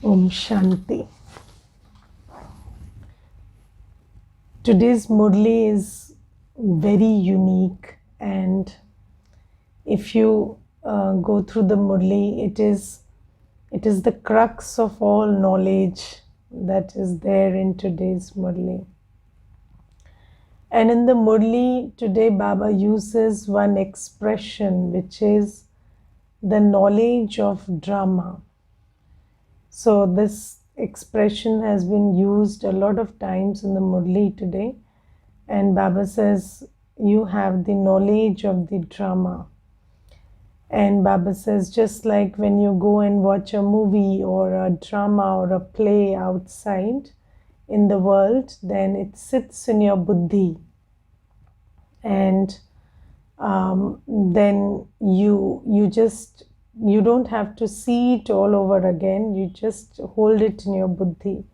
Om Shanti. Today's Murli is very unique, and if you go through the Murli, it is the crux of all knowledge that is there in today's Murli. And in the Murli today, Baba uses one expression, which is the knowledge of drama. So this expression has been used a lot of times in the Murli today, and Baba says you have the knowledge of the drama. And Baba says, just like when you go and watch a movie or a drama or a play outside in the world, then it sits in your Buddhi, and then you don't have to see it all over again. You just hold it in your Buddhi.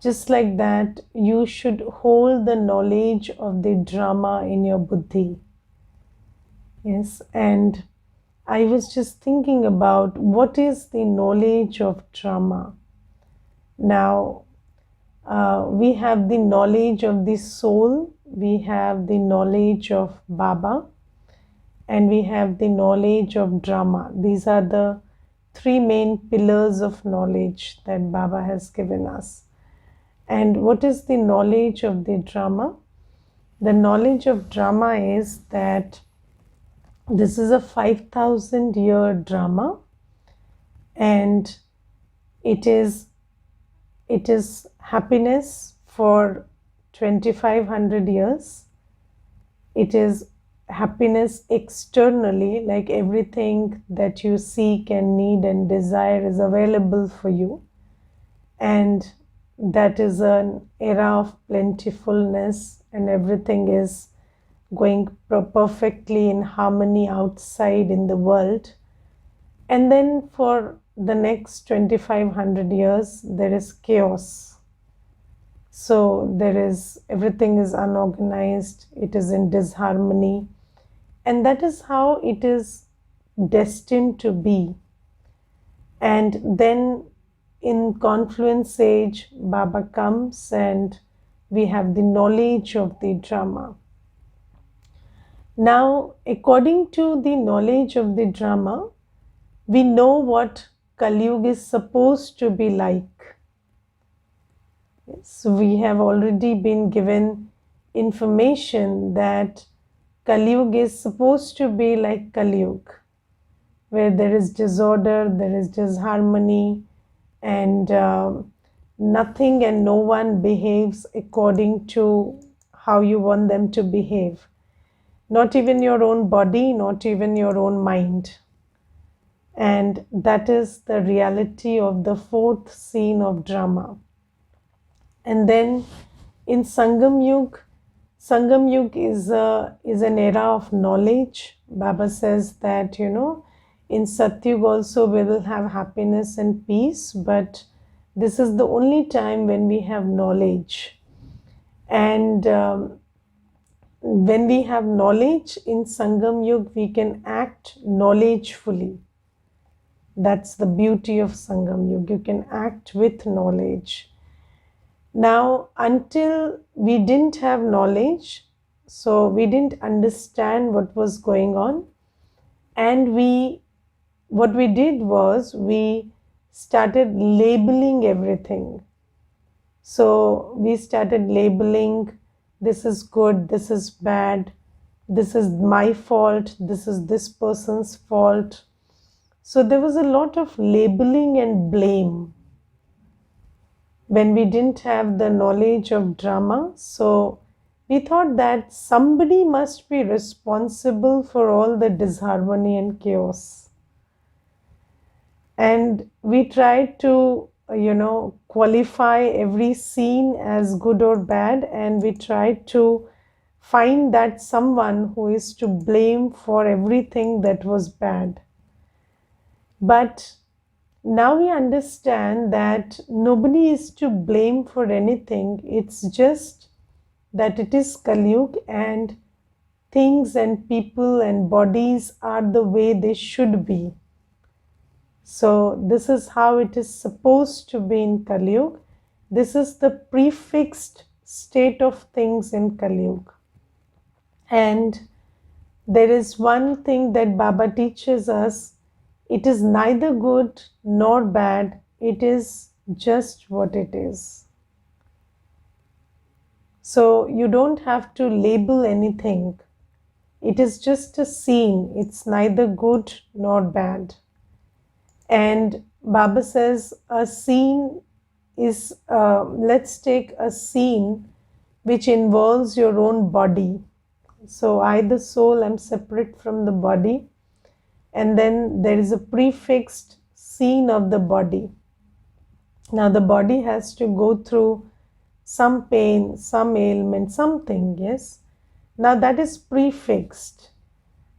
Just like that, you should hold the knowledge of the drama in your Buddhi. Yes, and I was just thinking about what is the knowledge of drama. Now, we have the knowledge of the soul, we have the knowledge of Baba, and we have the knowledge of drama. These are the three main pillars of knowledge that Baba has given us. And what is the knowledge of the drama? The knowledge of drama is that this is a 5,000-year drama, and it is happiness for 2,500 years. It is happiness externally, like everything that you seek and need and desire is available for you, and that is an era of plentifulness, and everything is going perfectly in harmony outside in the world. And then for the next 2,500 years there is chaos. So everything is unorganized, it is in disharmony, and that is how it is destined to be. And then in confluence age, Baba comes and we have the knowledge of the drama. Now, according to the knowledge of the drama, we know what Kali Yuga is supposed to be like. So we have already been given information that Kali Yuga is supposed to be like Kali Yuga, where there is disorder, there is disharmony, and nothing and no one behaves according to how you want them to behave. Not even your own body, not even your own mind. And that is the reality of the fourth scene of drama. And then in Sangam Yuga is an era of knowledge. Baba says that, in Satyug also we will have happiness and peace, but this is the only time when we have knowledge. And when we have knowledge in Sangam Yuga, we can act knowledgefully. That's the beauty of Sangam Yuga. You can act with knowledge. Now, until we didn't have knowledge, so we didn't understand what was going on, and what we did was we started labeling everything. So we started labeling, this is good, this is bad, this is my fault, this is this person's fault. So there was a lot of labeling and blame when we didn't have the knowledge of drama. So we thought that somebody must be responsible for all the disharmony and chaos. And we tried to, qualify every scene as good or bad, and we tried to find that someone who is to blame for everything that was bad. But now we understand that nobody is to blame for anything. It's just that it is Kali Yuga, and things and people and bodies are the way they should be. So this is how it is supposed to be in Kali Yuga. This is the prefixed state of things in Kali Yuga. And there is one thing that Baba teaches us. It is neither good nor bad. It is just what it is. So you don't have to label anything. It is just a scene. It's neither good nor bad. And Baba says a scene is, let's take a scene which involves your own body. So I, the soul, am separate from the body. And then there is a prefixed scene of the body. Now the body has to go through some pain, some ailment, something, yes. Now that is prefixed.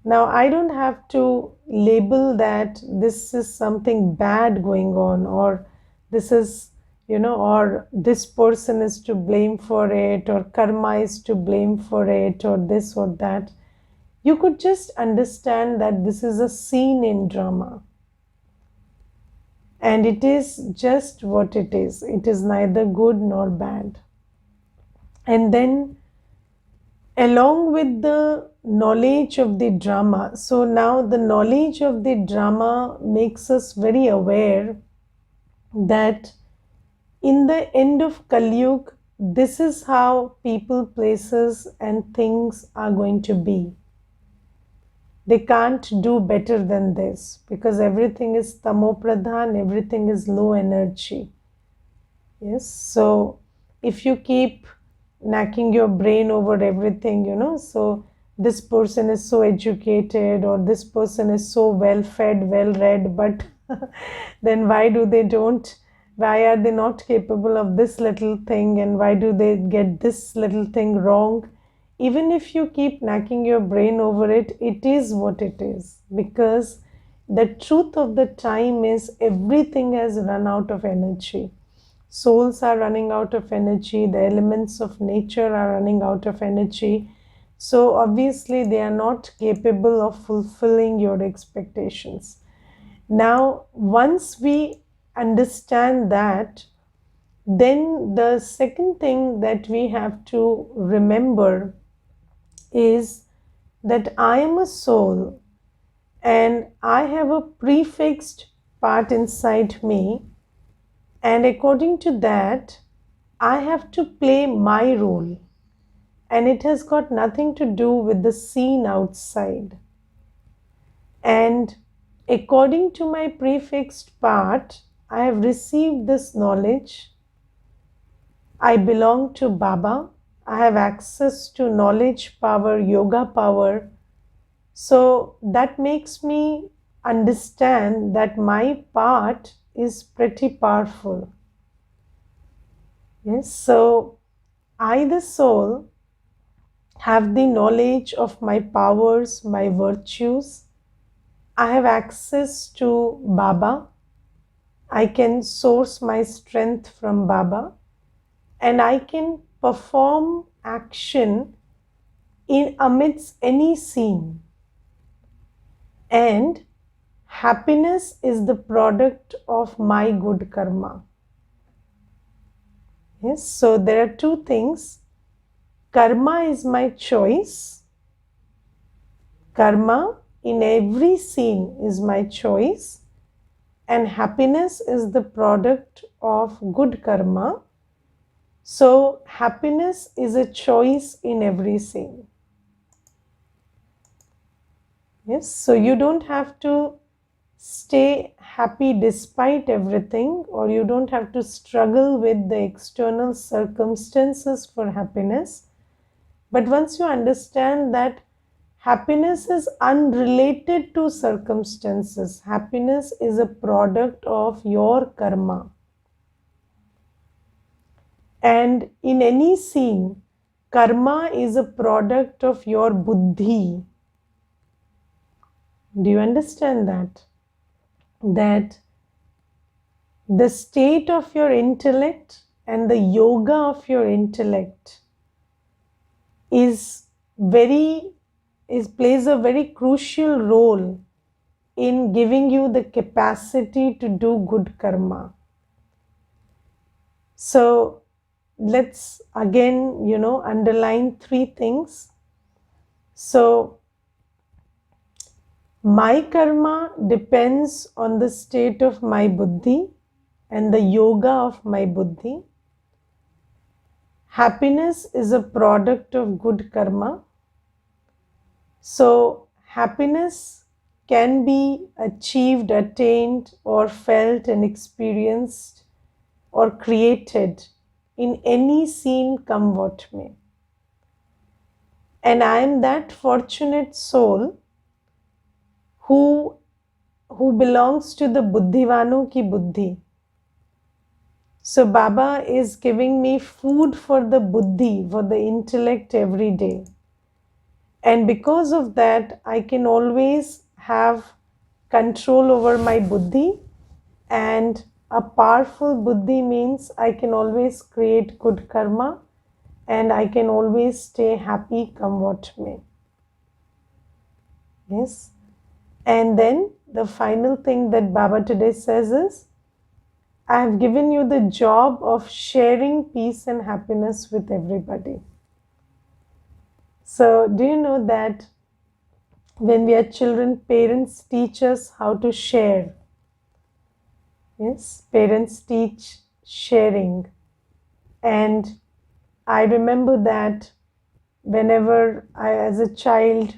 Now I don't have to label that this is something bad going on, or this is, or this person is to blame for it, or karma is to blame for it, or this or that. You could just understand that this is a scene in drama. And it is just what it is. It is neither good nor bad. And then along with the knowledge of the drama, so now the knowledge of the drama makes us very aware that in the end of Kali Yuga, this is how people, places and things are going to be. They can't do better than this, because everything is tamo pradhan, everything is low energy. Yes, so if you keep knacking your brain over everything, so this person is so educated, or this person is so well fed, well read, but then why are they not capable of this little thing, and why do they get this little thing wrong? Even if you keep knacking your brain over it, it is what it is, because the truth of the time is everything has run out of energy. Souls are running out of energy, the elements of nature are running out of energy. So obviously they are not capable of fulfilling your expectations. Now, once we understand that, then the second thing that we have to remember is that I am a soul and I have a prefixed part inside me, and according to that I have to play my role, and it has got nothing to do with the scene outside. And according to my prefixed part, I have received this knowledge. I belong to Baba. I have access to knowledge power, yoga power. So that makes me understand that my part is pretty powerful. Yes, so I, the soul, have the knowledge of my powers, my virtues. I have access to Baba. I can source my strength from Baba, and I can perform action in amidst any scene. And happiness is the product of my good karma. Yes, so there are two things. Karma is my choice. Karma in every scene is my choice. And happiness is the product of good karma. So happiness is a choice in every scene. Yes, so you don't have to stay happy despite everything, or you don't have to struggle with the external circumstances for happiness. But once you understand that happiness is unrelated to circumstances, happiness is a product of your karma. And in any scene, karma is a product of your buddhi. Do you understand that? That the state of your intellect and the yoga of your intellect plays a very crucial role in giving you the capacity to do good karma. So let's again, underline 3 things. So my karma depends on the state of my buddhi and the yoga of my buddhi. Happiness is a product of good karma. So happiness can be achieved, attained, or felt and experienced or created in any scene come what may. And I am that fortunate soul who belongs to the buddhivano ki buddhi. So Baba is giving me food for the buddhi, for the intellect every day. And because of that, I can always have control over my buddhi, and a powerful buddhi means I can always create good karma and I can always stay happy come what may. Yes. And then the final thing that Baba today says is, I have given you the job of sharing peace and happiness with everybody. So do you know that when we are children, parents teach us how to share? Yes, parents teach sharing. And I remember that whenever I, as a child,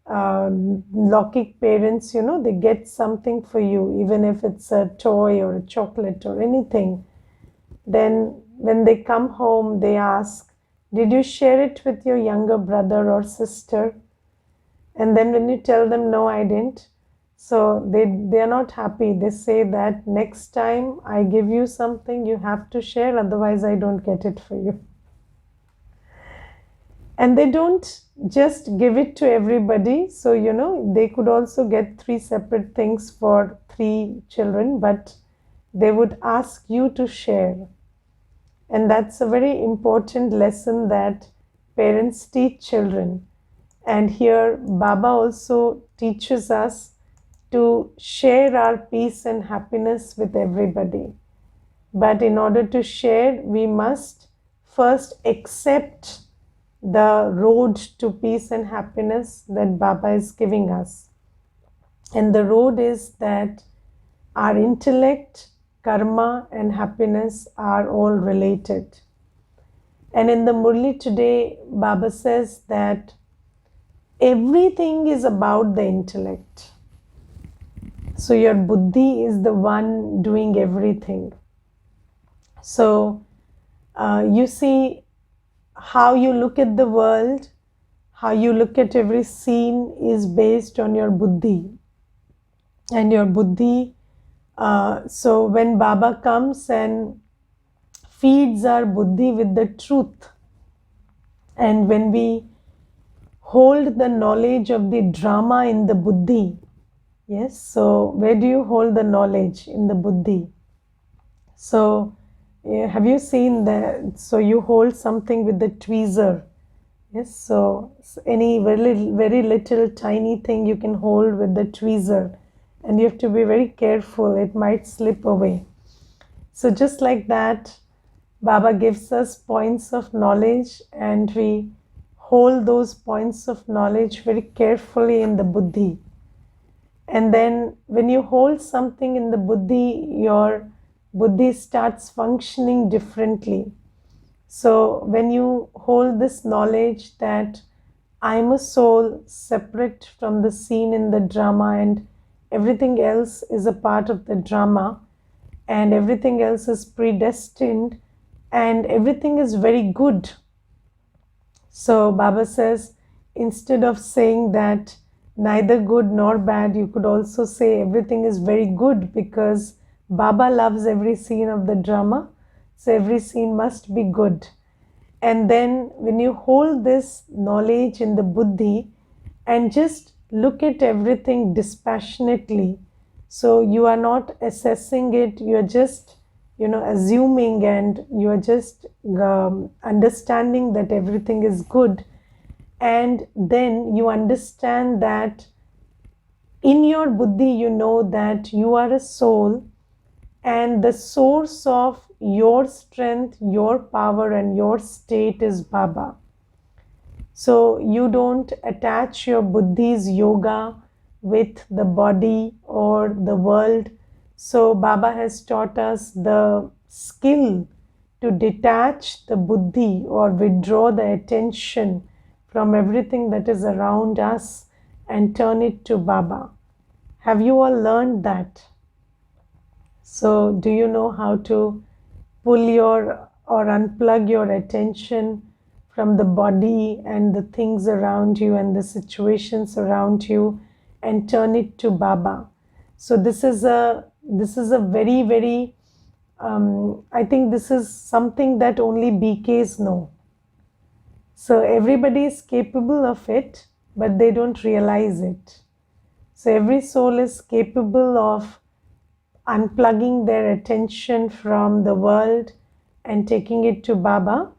Lokik parents, they get something for you, even if it's a toy or a chocolate or anything. Then when they come home, they ask, did you share it with your younger brother or sister? And then when you tell them, no, I didn't. So they are not happy. They say that next time I give you something, you have to share, otherwise I don't get it for you. And they don't just give it to everybody. So, they could also get 3 separate things for 3 children, but they would ask you to share. And that's a very important lesson that parents teach children. And here Baba also teaches us to share our peace and happiness with everybody. But in order to share, we must first accept the road to peace and happiness that Baba is giving us. And the road is that our intellect, karma, and happiness are all related. And in the Murli today, Baba says that everything is about the intellect. So your buddhi is the one doing everything. So you see, how you look at the world, how you look at every scene is based on your buddhi. And your buddhi, so when Baba comes and feeds our buddhi with the truth, and when we hold the knowledge of the drama in the buddhi, yes, so where do you hold the knowledge? In the buddhi. So have you seen that? So you hold something with the tweezer. Yes, so any very little tiny thing you can hold with the tweezer, and you have to be very careful, it might slip away. So just like that, Baba gives us points of knowledge, and we hold those points of knowledge very carefully in the buddhi. And then when you hold something in the buddhi, your buddhi starts functioning differently. So when you hold this knowledge that I'm a soul separate from the scene in the drama, and everything else is a part of the drama, and everything else is predestined, and everything is very good. So Baba says, instead of saying that neither good nor bad, you could also say everything is very good, because Baba loves every scene of the drama. So every scene must be good. And then when you hold this knowledge in the buddhi and just look at everything dispassionately, so you are not assessing it, you are just assuming, and you are just understanding that everything is good. And then you understand that In your buddhi, you know that you are a soul, and the source of your strength, your power, and your state is Baba. So you don't attach your buddhi's yoga with the body or the world. So Baba has taught us the skill to detach the buddhi or withdraw the attention from everything that is around us and turn it to Baba. Have you all learned that? So do you know how to pull your or unplug your attention from the body and the things around you and the situations around you and turn it to Baba? So this is a very, very I think this is something that only BKs know. So everybody is capable of it, but they don't realize it. So every soul is capable of unplugging their attention from the world and taking it to Baba,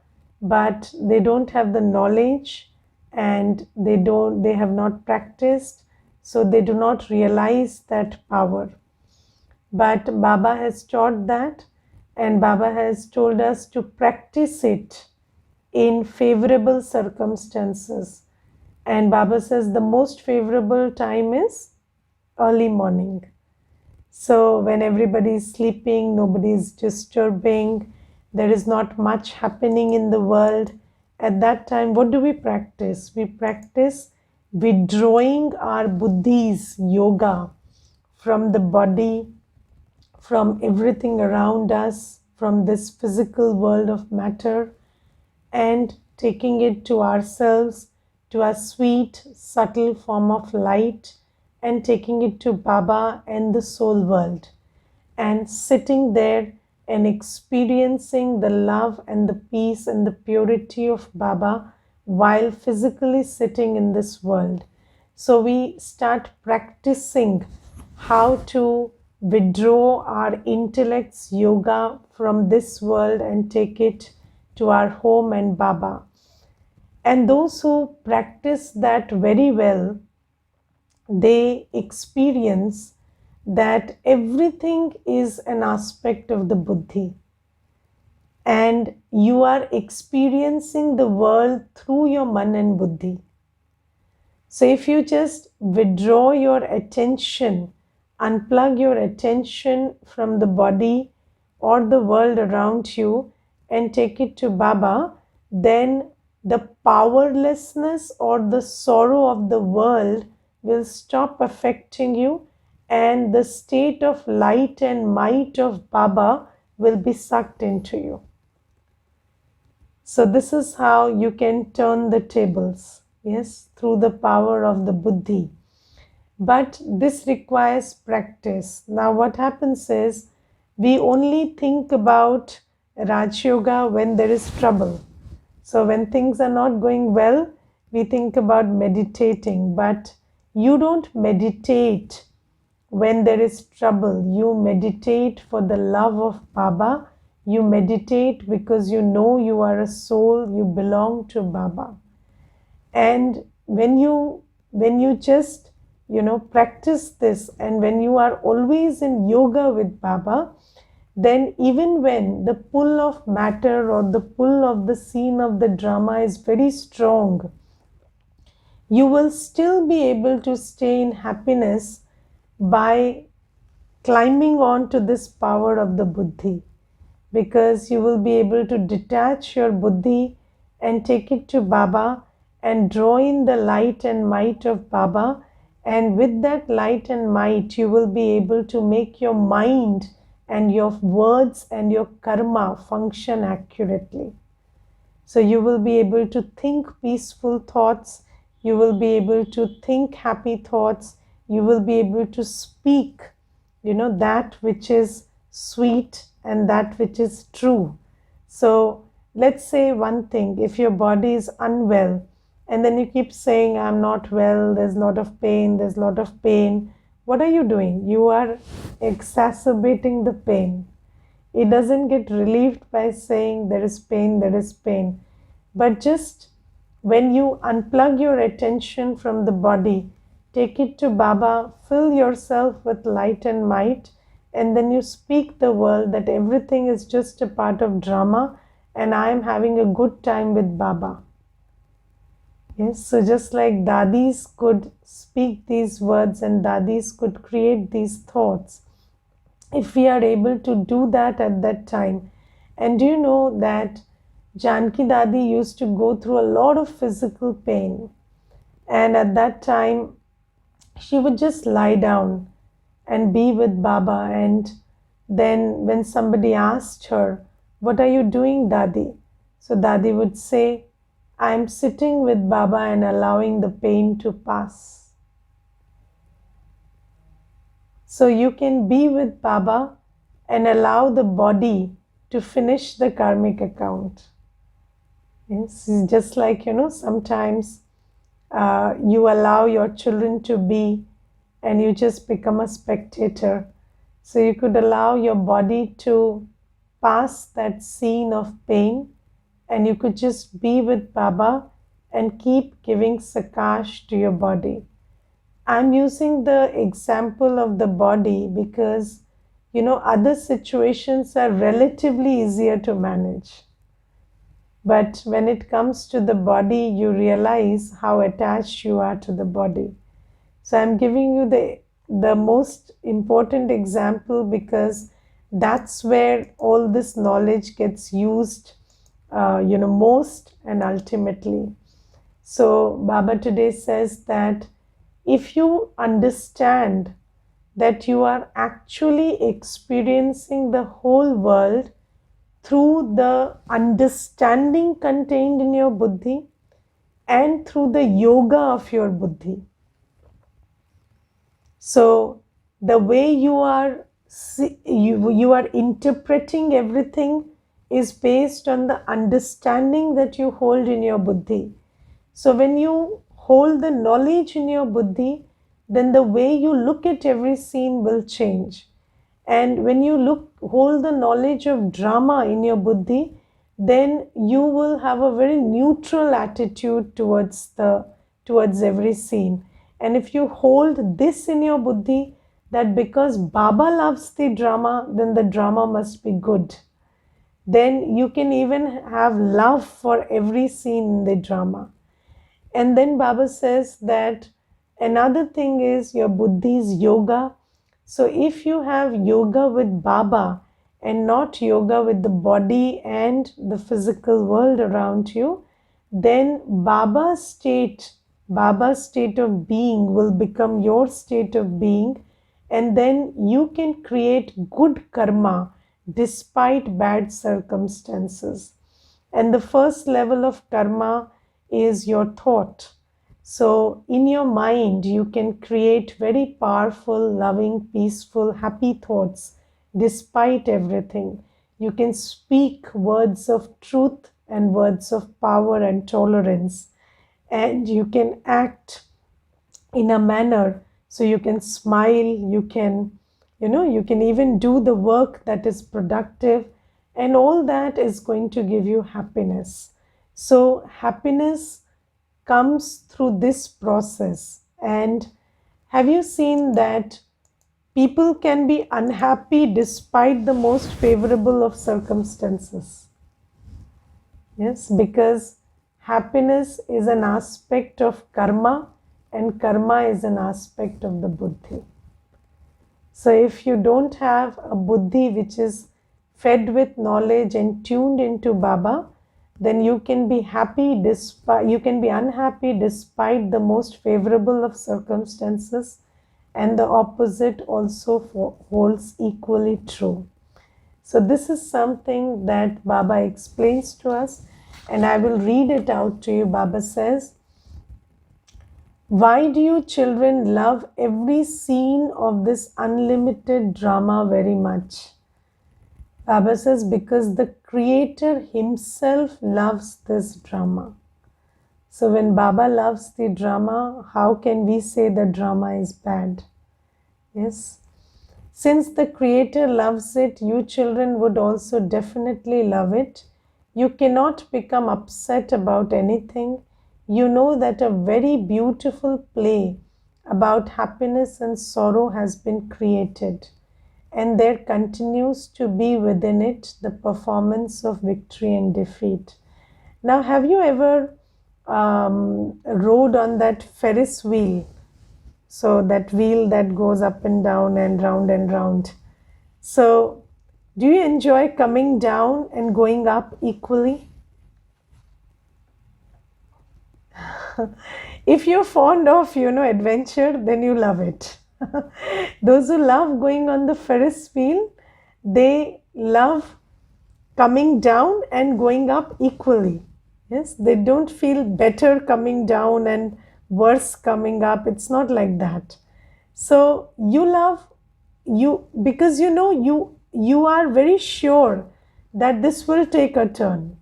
but they don't have the knowledge and they have not practiced, so they do not realize that power. But Baba has taught that, and Baba has told us to practice it in favorable circumstances. And Baba says the most favorable time is early morning. So when everybody is sleeping, nobody is disturbing, there is not much happening in the world, at that time, what do we practice? We practice withdrawing our buddhi's yoga from the body, from everything around us, from this physical world of matter, and taking it to ourselves, to a sweet, subtle form of light, and taking it to Baba and the soul world, and sitting there and experiencing the love and the peace and the purity of Baba while physically sitting in this world. So we start practicing how to withdraw our intellect's yoga from this world and take it to our home and Baba. And those who practice that very well, they experience that everything is an aspect of the buddhi, and you are experiencing the world through your man and buddhi. So if you just withdraw your attention, unplug your attention from the body or the world around you and take it to Baba, then the powerlessness or the sorrow of the world will stop affecting you, and the state of light and might of Baba will be sucked into you. So this is how you can turn the tables, yes, through the power of the buddhi. But this requires practice. Now what happens is, we only think about Raj Yoga when there is trouble. So when things are not going well, we think about meditating, but you don't meditate when there is trouble. You meditate for the love of Baba. You meditate because you know you are a soul, you belong to Baba. And when you just practice this, and when you are always in yoga with Baba, then even when the pull of matter or the pull of the scene of the drama is very strong, you will still be able to stay in happiness by climbing on to this power of the buddhi, because you will be able to detach your buddhi and take it to Baba and draw in the light and might of Baba, and with that light and might you will be able to make your mind and your words and your karma function accurately. So you will be able to think peaceful thoughts, you will be able to think happy thoughts, you will be able to speak that which is sweet and that which is true. So let's say one thing, if your body is unwell and then you keep saying, I'm not well, there's a lot of pain, there's a lot of pain, what are you doing? You are exacerbating the pain. It doesn't get relieved by saying there is pain, there is pain. But just when you unplug your attention from the body, take it to Baba, fill yourself with light and might, and then you speak the world that everything is just a part of drama and I am having a good time with Baba. Yes, so just like dadis could speak these words and dadis could create these thoughts, if we are able to do that at that time. And do you know that Janki Dadi used to go through a lot of physical pain, and at that time she would just lie down and be with Baba. And then when somebody asked her, "What are you doing, Dadi?" So Dadi would say, "I am sitting with Baba and allowing the pain to pass." So you can be with Baba and allow the body to finish the karmic account. Yes, just like, sometimes you allow your children to be and you just become a spectator. So you could allow your body to pass that scene of pain and you could just be with Baba and keep giving sakash to your body. I'm using the example of the body because, other situations are relatively easier to manage. But when it comes to the body, you realize how attached you are to the body. So I'm giving you the most important example because that's where all this knowledge gets used, most and ultimately. So Baba today says that if you understand that you are actually experiencing the whole world through the understanding contained in your buddhi and through the yoga of your buddhi. So the way you are interpreting everything is based on the understanding that you hold in your buddhi. So when you hold the knowledge in your buddhi, then the way you look at every scene will change. And when you hold the knowledge of drama in your buddhi, then you will have a very neutral attitude towards every scene. And if you hold this in your buddhi, that because Baba loves the drama, then the drama must be good. Then you can even have love for every scene in the drama. And then Baba says that another thing is your buddhi's yoga. So if you have yoga with Baba and not yoga with the body and the physical world around you, then Baba's state of being will become your state of being, and then you can create good karma despite bad circumstances. And the first level of karma is your thought. So in your mind, you can create very powerful, loving, peaceful, happy thoughts despite everything. You can speak words of truth and words of power and tolerance. And you can act in a manner, so you can smile, you can even do the work that is productive, and all that is going to give you happiness. So happiness comes through this process. And have you seen that people can be unhappy despite the most favorable of circumstances? Yes, because happiness is an aspect of karma and karma is an aspect of the buddhi. So if you don't have a buddhi which is fed with knowledge and tuned into Baba, then you can be unhappy despite the most favorable of circumstances, and the opposite also holds equally true. So this is something that Baba explains to us, and I will read it out to you. Baba says, "Why do you children love every scene of this unlimited drama very much?" Baba says, because the Creator Himself loves this drama. So when Baba loves the drama, how can we say the drama is bad? Yes. Since the Creator loves it, you children would also definitely love it. You cannot become upset about anything. You know that a very beautiful play, about happiness and sorrow has been created, and there continues to be within it the performance of victory and defeat. Now, have you ever rode on that Ferris wheel? So, that wheel that goes up and down and round and round. So, do you enjoy coming down and going up equally? If you're fond of, adventure, then you love it. Those who love going on the Ferris wheel, they love coming down and going up equally. Yes, they don't feel better coming down and worse coming up. It's not like that. So you love you because you are very sure that this will take a turn.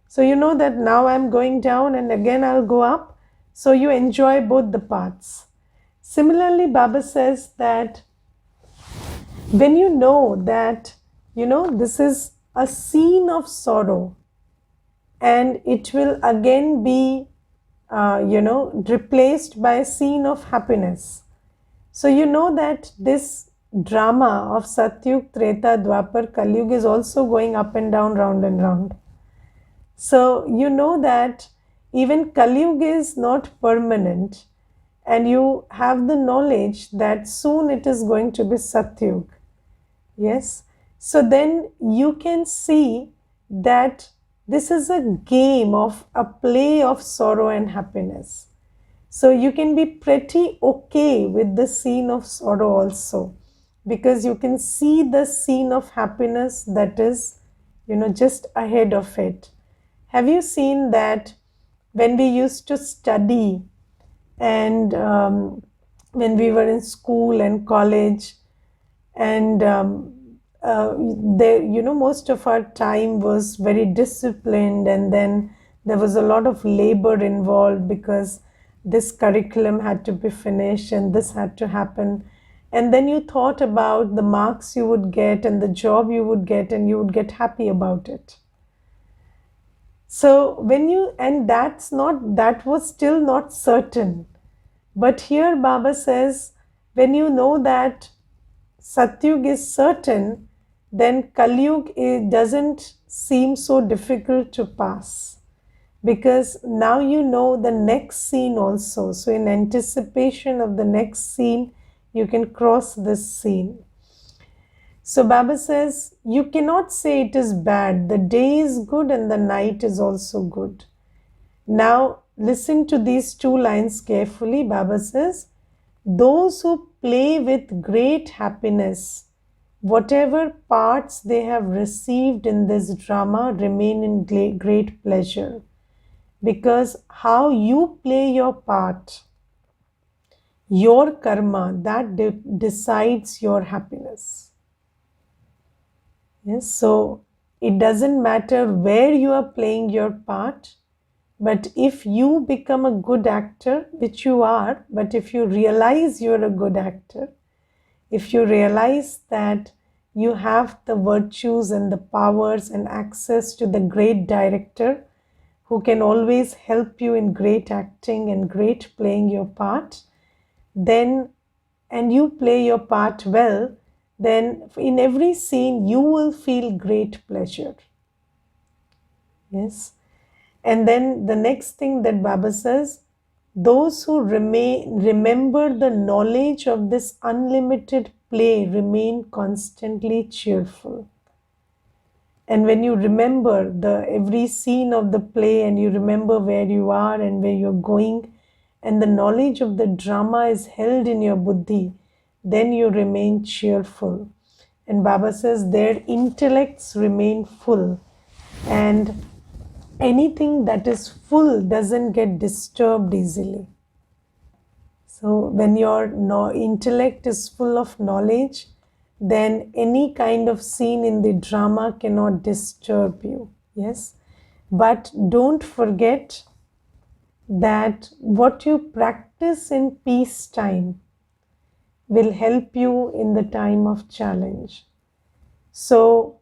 So you know that now I'm going down and again I'll go up. So you enjoy both the paths. Similarly, Baba says that when you know that, this is a scene of sorrow and it will again be, replaced by a scene of happiness. So you know that this drama of Satyug, Treta, Dwapar, Kalyug is also going up and down, round and round. So you know that even Kalyug is not permanent, and you have the knowledge that soon it is going to be Satyug. Yes. So then you can see that this is a game of a play of sorrow and happiness. So you can be pretty okay with the scene of sorrow also, because you can see the scene of happiness that is, just ahead of it. Have you seen that when we used to study and when we were in school and college, and most of our time was very disciplined, and then there was a lot of labor involved because this curriculum had to be finished and this had to happen. And then you thought about the marks you would get and the job you would get, and you would get happy about it. So that was still not certain. But here Baba says, when you know that Satyug is certain, then Kalyug doesn't seem so difficult to pass, because now you know the next scene also. So in anticipation of the next scene, you can cross this scene. So Baba says, you cannot say it is bad. The day is good and the night is also good. Now listen to these two lines carefully. Baba says, those who play with great happiness, whatever parts they have received in this drama remain in great pleasure, because how you play your part, your karma, that decides your happiness. Yes, so it doesn't matter where you are playing your part, but if you become a good actor, which you are, but if you realize you're a good actor, if you realize that you have the virtues and the powers and access to the great director who can always help you in great acting and great playing your part, then, and you play your part well, then in every scene you will feel great pleasure. Yes. And then the next thing that Baba says, those who remember the knowledge of this unlimited play remain constantly cheerful. And when you remember every scene of the play, and you remember where you are and where you're going, and the knowledge of the drama is held in your buddhi, then you remain cheerful. And Baba says their intellects remain full, and anything that is full doesn't get disturbed easily. So when your intellect is full of knowledge, then any kind of scene in the drama cannot disturb you. Yes, but don't forget that what you practice in peacetime will help you in the time of challenge. So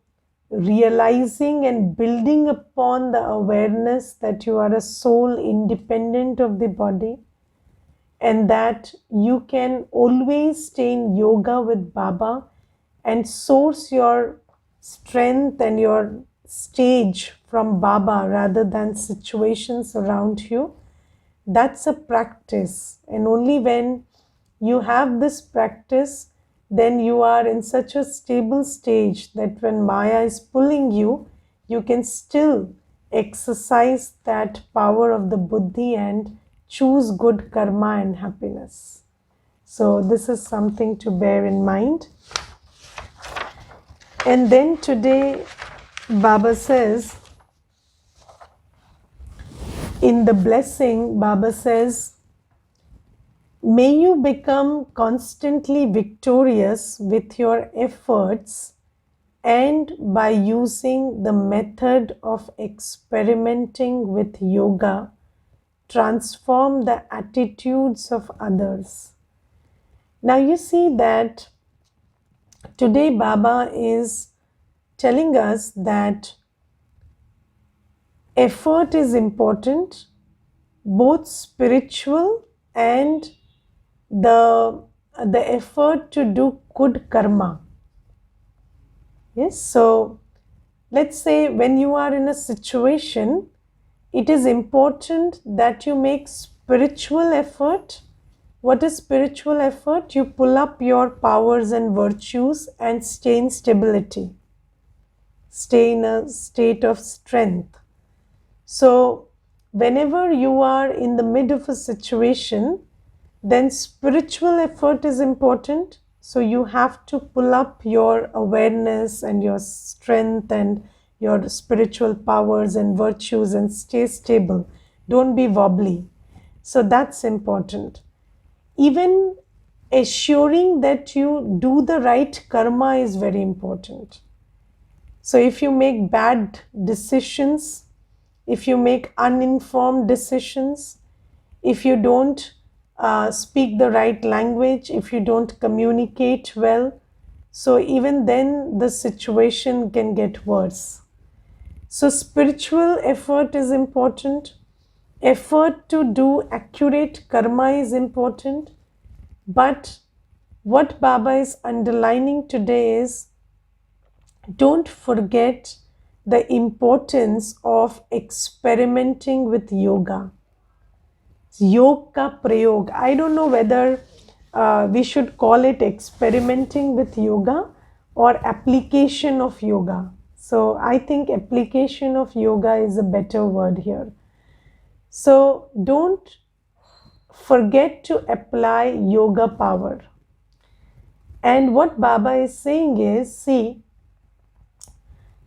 realizing and building upon the awareness that you are a soul independent of the body, and that you can always stay in yoga with Baba and source your strength and your stage from Baba rather than situations around you. That's a practice, and only when you have this practice, then you are in such a stable stage that when Maya is pulling you, you can still exercise that power of the Buddhi and choose good karma and happiness. So this is something to bear in mind. And then today Baba says, in the blessing, Baba says, may you become constantly victorious with your efforts and by using the method of experimenting with yoga, transform the attitudes of others. Now you see that today Baba is telling us that effort is important, both spiritual and the effort to do good karma. Yes, so let's say when you are in a situation, it is important that you make spiritual effort. What is spiritual effort? You pull up your powers and virtues and stay in stability, stay in a state of strength. So whenever you are in the mid of a situation, then spiritual effort is important. So you have to pull up your awareness and your strength and your spiritual powers and virtues and stay stable. Don't be wobbly. So that's important. Even assuring that you do the right karma is very important. So if you make bad decisions, if you make uninformed decisions, if you don't speak the right language, if you don't communicate well, so even then the situation can get worse. So spiritual effort is important. Effort to do accurate karma is important. But what Baba is underlining today is, don't forget the importance of experimenting with yoga. Yog ka prayog. I don't know whether we should call it experimenting with yoga or application of yoga. So I think application of yoga is a better word here. So don't forget to apply yoga power. And what Baba is saying is, see,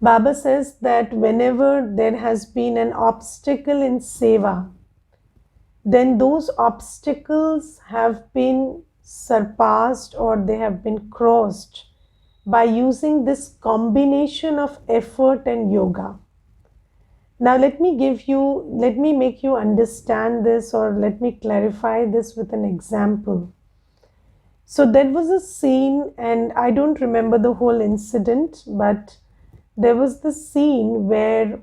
Baba says that whenever there has been an obstacle in seva, then those obstacles have been surpassed or they have been crossed by using this combination of effort and yoga. Now let me make you understand this, or let me clarify this with an example. So there was a scene, and I don't remember the whole incident, but there was the scene where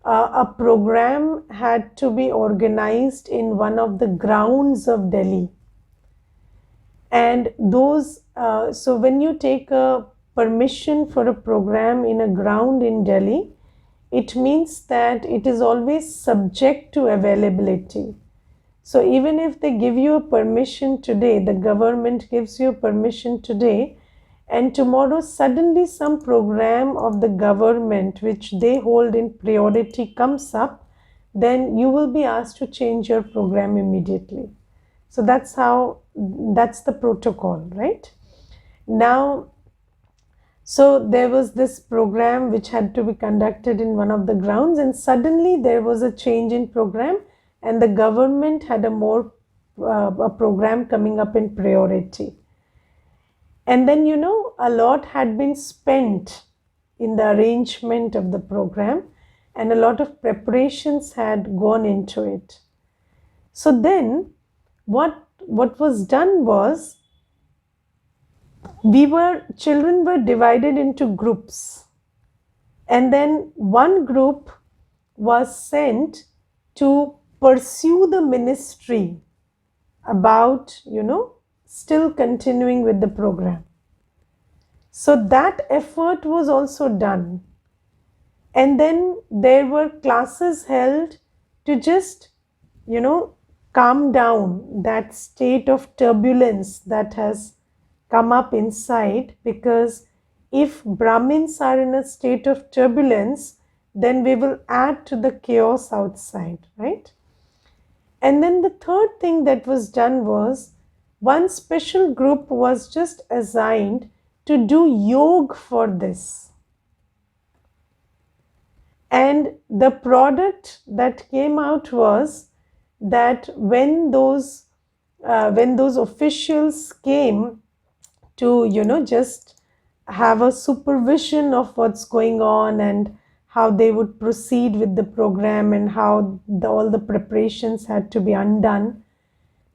a program had to be organized in one of the grounds of Delhi. And so when you take a permission for a program in a ground in Delhi, it means that it is always subject to availability. So even if they give you a permission today, the government gives you a permission today, and tomorrow suddenly some program of the government which they hold in priority comes up, then you will be asked to change your program immediately. So that's the protocol, right? Now, so there was this program which had to be conducted in one of the grounds, and suddenly there was a change in program, and the government had a program coming up in priority. And then, a lot had been spent in the arrangement of the program, and a lot of preparations had gone into it. So then what was done was, children were divided into groups, and then one group was sent to pursue the ministry about, still continuing with the program. So that effort was also done. And then there were classes held to just, calm down that state of turbulence that has come up inside, because if Brahmins are in a state of turbulence, then we will add to the chaos outside, right? And then the third thing that was done was one special group was just assigned to do yoga for this. And the product that came out was that when those officials came to just have a supervision of what's going on and how they would proceed with the program and how all the preparations had to be undone,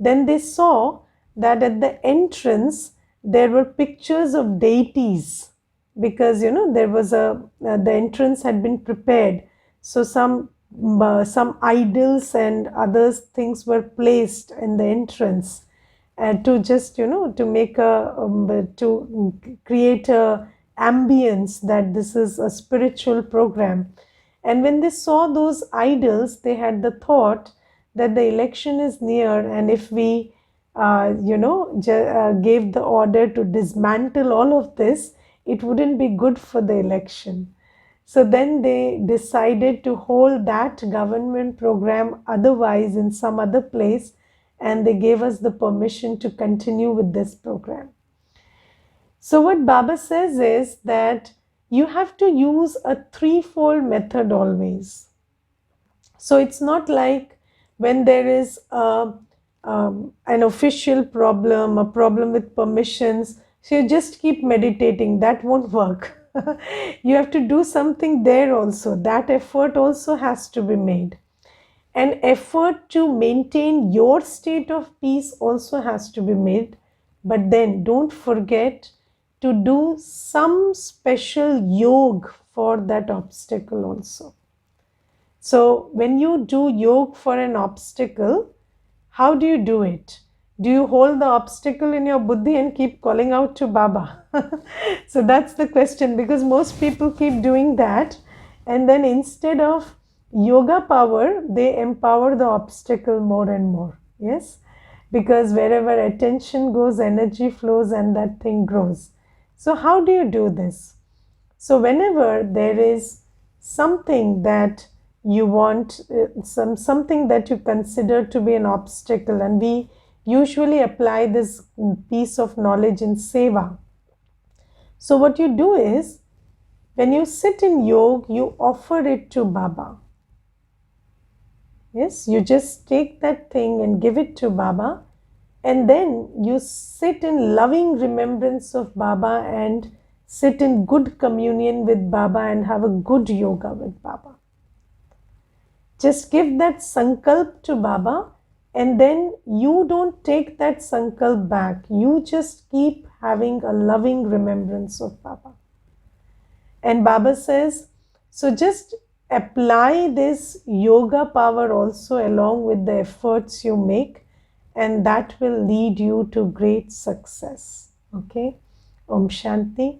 then they saw that at the entrance there were pictures of deities, because there was the entrance had been prepared, so some idols and other things were placed in the entrance, to just to make to create a ambience that this is a spiritual program. And when they saw those idols, they had the thought that the election is near, and if we gave the order to dismantle all of this, it wouldn't be good for the election. So then they decided to hold that government program otherwise in some other place, and they gave us the permission to continue with this program. So what Baba says is that you have to use a threefold method always. So it's not like when there is an official problem, a problem with permissions, so you just keep meditating. That won't work. You have to do something there also. That effort also has to be made. An effort to maintain your state of peace also has to be made. But then don't forget to do some special yoga for that obstacle also. So when you do yoga for an obstacle, how do you do it? Do you hold the obstacle in your buddhi and keep calling out to Baba? So that's the question, because most people keep doing that, and then instead of yoga power, they empower the obstacle more and more. Yes, because wherever attention goes, energy flows and that thing grows. So how do you do this? So whenever there is something that you want, something that you consider to be an obstacle, and we usually apply this piece of knowledge in seva. So what you do is, when you sit in yoga, you offer it to Baba. Yes, you just take that thing and give it to Baba, and then you sit in loving remembrance of Baba and sit in good communion with Baba and have a good yoga with Baba. Just give that sankalp to Baba, and then you don't take that sankalp back. You just keep having a loving remembrance of Baba. And Baba says, so just apply this yoga power also along with the efforts you make, and that will lead you to great success. Okay? Om Shanti.